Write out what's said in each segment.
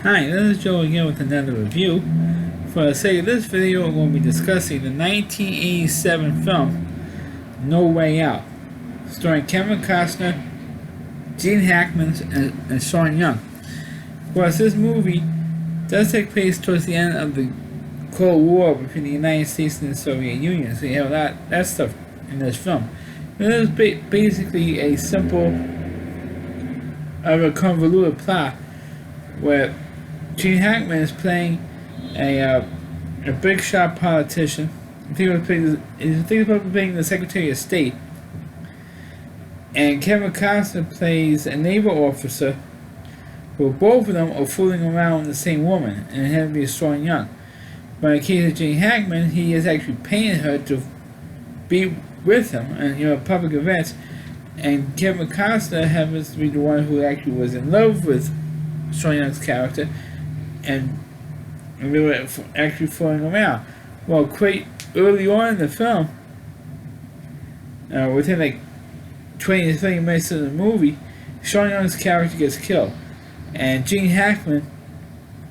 Hi, this is Joe again with another review. For the sake of this video, we're going to be discussing the 1987 film No Way Out, starring Kevin Costner, Gene Hackman, and Sean Young. Of course, this movie does take place towards the end of the Cold War between the United States and the Soviet Union, so you have that stuff in this film. It is basically a simple, of a convoluted plot where Gene Hackman is playing a big shot politician. I think he was playing the Secretary of State. And Kevin Costner plays a naval officer who both of them are fooling around with the same woman, and it had to be Sean Young. But in the case of Gene Hackman, he is actually paying her to be with him and public events. And Kevin Costner happens to be the one who actually was in love with Sean Young's character, and they were actually fooling around. Well, quite early on in the film, within like 20 to 30 minutes of the movie, Sean Young's character gets killed, and Gene Hackman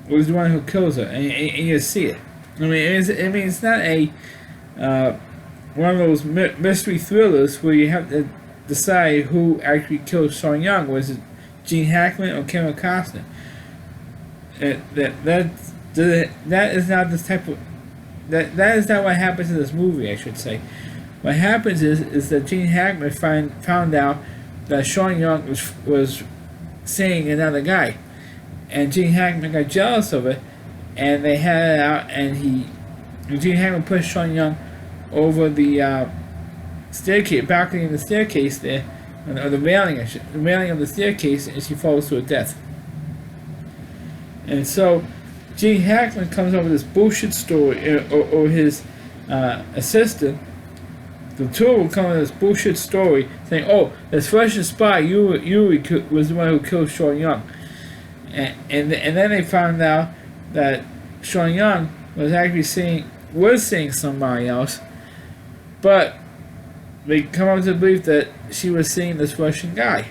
was the one who kills her, and you see it. It's not a one of those mystery thrillers where you have to decide who actually killed Sean Young. Was it Gene Hackman or Kevin Costner? That is not this type of that is not what happens in this movie, I should say. What happens is that Gene Hackman found out that Sean Young was seeing another guy, and Gene Hackman got jealous of it, and they had it out, and Gene Hackman pushed Sean Young over the balcony of the staircase there, or the railing of the staircase, and she falls to her death. And so Gene Hackman comes up with this bullshit story, or his assistant. The two of them come up with this bullshit story saying, "Oh, this Russian spy Yuri was the one who killed Sean Young," and then they found out that Sean Young was actually seeing somebody else, but they come up to believe that she was seeing this Russian guy,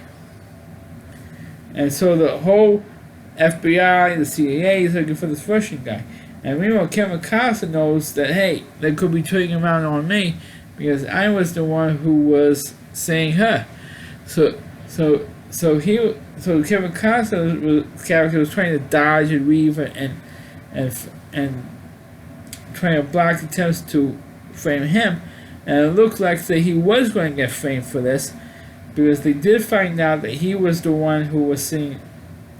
and so the whole FBI, the CIA is looking for this Russian guy. And meanwhile, Kevin Costner knows that, hey, they could be trading around on me because I was the one who was seeing her. So Kevin Costner's character was trying to dodge and weave and trying to block attempts to frame him. And it looked like that he was going to get framed for this because they did find out that he was the one who was seeing.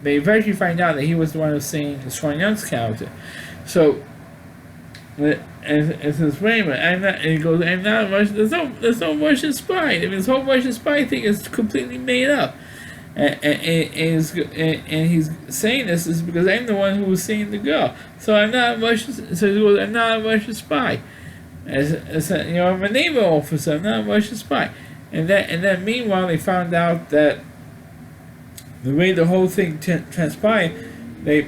They eventually find out that he was the one who was seeing Sean Young's character. So, and says, wait a minute, and he goes, I'm not Russian. There's no Russian spy. I mean, this whole Russian spy thing is completely made up. And he's saying this is because I'm the one who was seeing the girl. So I'm not a Russian. So he goes, I'm not a Russian spy. I'm a naval officer. I'm not a Russian spy. And then meanwhile, they found out that the way the whole thing transpired, they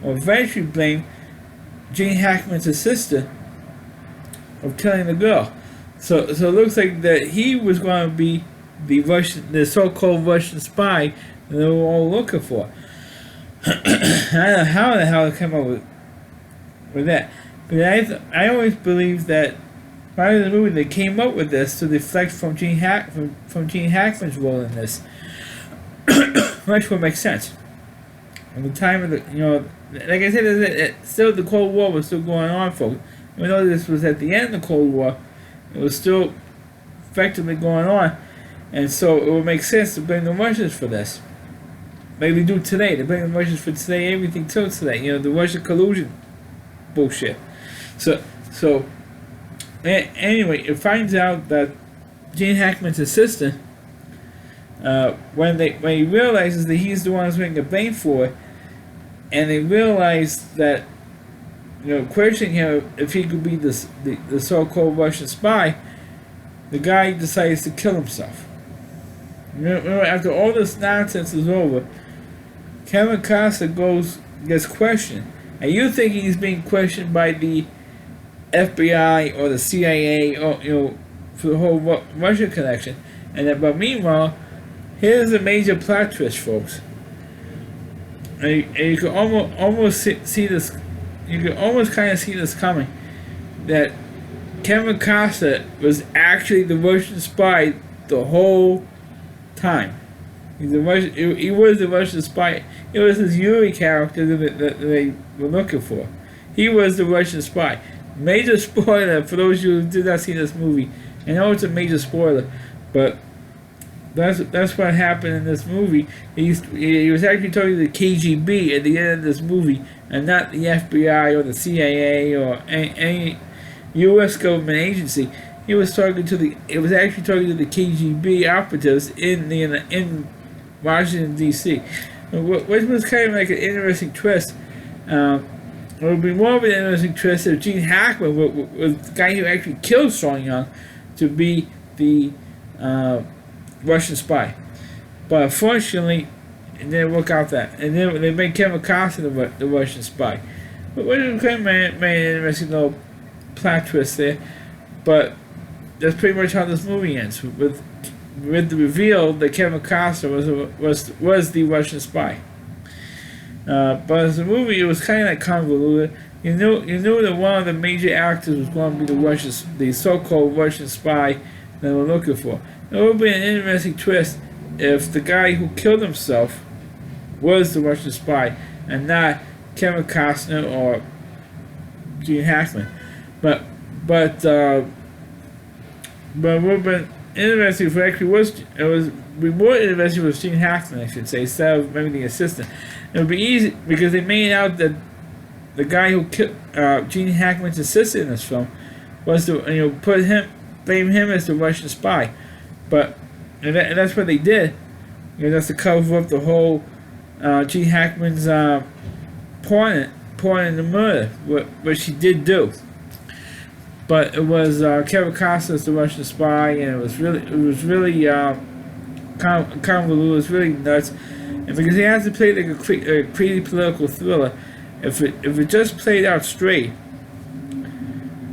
eventually blamed Gene Hackman's assistant of killing the girl. So it looks like that he was going to be the so-called Russian spy that they were all looking for. I don't know how the hell they came up with that. But I always believed that part of the movie they came up with this to deflect from Gene Hackman's role in this. Which would make sense. At the time of like I said, still the Cold War was still going on, folks. Even though this was at the end of the Cold War, it was still effectively going on, and so it would make sense to blame the Russians for this. Like they do today, they blame the Russians for today, everything till today. The Russian collusion bullshit. So anyway, it finds out that Gene Hackman's assistant. When he realizes that he's the one who's going to get blamed for it, and they realize that, questioning him if he could be the so-called Russian spy, the guy decides to kill himself. Remember, after all this nonsense is over, Kevin Costner gets questioned, and you think he's being questioned by the FBI or the CIA or for the whole Russia connection, but meanwhile. Here's a major plot twist, folks. and you could almost see this. You could almost kind of see this coming. That Kevin Costner was actually the Russian spy the whole time. He was the Russian spy. It was this Yuri character that they were looking for. He was the Russian spy. Major spoiler for those of you who did not see this movie. I know it's a major spoiler, but that's what happened in this movie. He was actually talking to the KGB at the end of this movie, and not the FBI or the CIA or any U.S. government agency. It was actually talking to the KGB operatives in Washington D.C., which was kind of like an interesting twist. It would be more of an interesting twist if Gene Hackman was the guy who actually killed Sean Young to be the Russian spy. But unfortunately, it didn't work out that. And then they made Kevin Costner the Russian spy. But which was kind of made an interesting little plot twist there. But that's pretty much how this movie ends, with the reveal that Kevin Costner was the Russian spy. But as a movie, it was kind of like convoluted. You knew that one of the major actors was going to be the so-called Russian spy that they were looking for. It would be an interesting twist if the guy who killed himself was the Russian spy and not Kevin Costner or Gene Hackman. But it would have been interesting if it actually was. It was more interesting if it was Gene Hackman, I should say, instead of maybe the assistant. It would be easy because they made out that the guy who killed Gene Hackman's assistant in this film was blame him as the Russian spy. But and that's what they did. That's to cover up the whole Gene Hackman's porn in the murder, which he did do. But it was Kevin Costner as the Russian spy, and it was really convoluted. It was really nuts, and because he has to play like a crazy political thriller, if it just played out straight,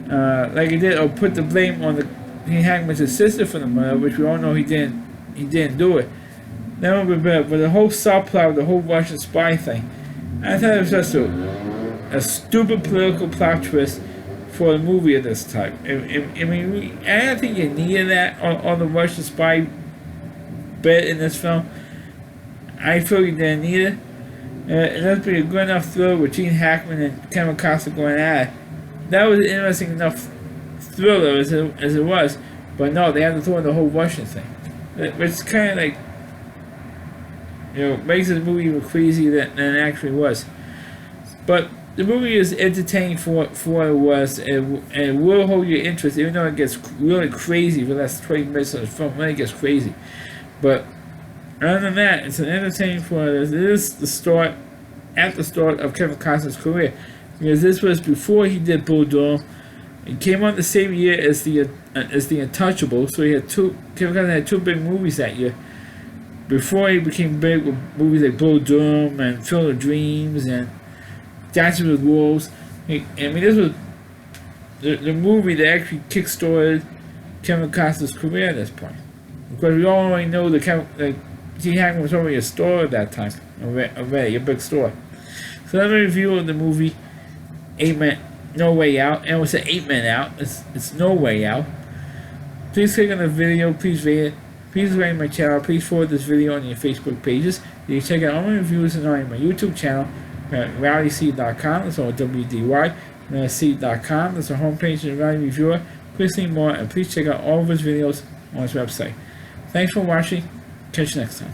like he did, or put the blame on the Gene Hackman's assistant for the murder, which we all know he didn't do it. That would be better. But the whole subplot, the whole Russian spy thing, I thought it was just a stupid political plot twist for a movie of this type. I mean, I don't think you needed that on the Russian spy bit in this film. I feel you didn't need it. And that'd be a good enough thriller with Gene Hackman and Kevin Costner going at it. That was an interesting enough thriller as it was, but no, they had to throw in the whole Russian thing. It's kind of like, makes the movie even crazier than it actually was. But the movie is entertaining for what it was, and it will hold your interest, even though it gets really crazy for the last 20 minutes of the film. It really gets crazy. But other than that, it's an entertaining for what it is. It is the start of Kevin Costner's career, because this was before he did Bull Durham. It came out the same year as the Untouchable, so Kevin Costner had two big movies that year. Before he became big with movies like Bull Durham and Field of Dreams and Dancing with Wolves. I mean, this was the movie that actually kickstarted Kevin Costner's career at this point. Because we all already know that Gene Hackman was already a star at that time, already a big star. So that's a review of the movie No Way Out, and it was an 8 minute out. It's No Way Out. Please click on the video. Please rate it. Please rate my channel. Please forward this video on your Facebook pages. You can check out all my reviews on my YouTube channel at RowdyC.com. That's all WDY. C.com. That's our homepage of the Rowdy Reviewer. Please see more, and please check out all of his videos on his website. Thanks for watching. Catch you next time.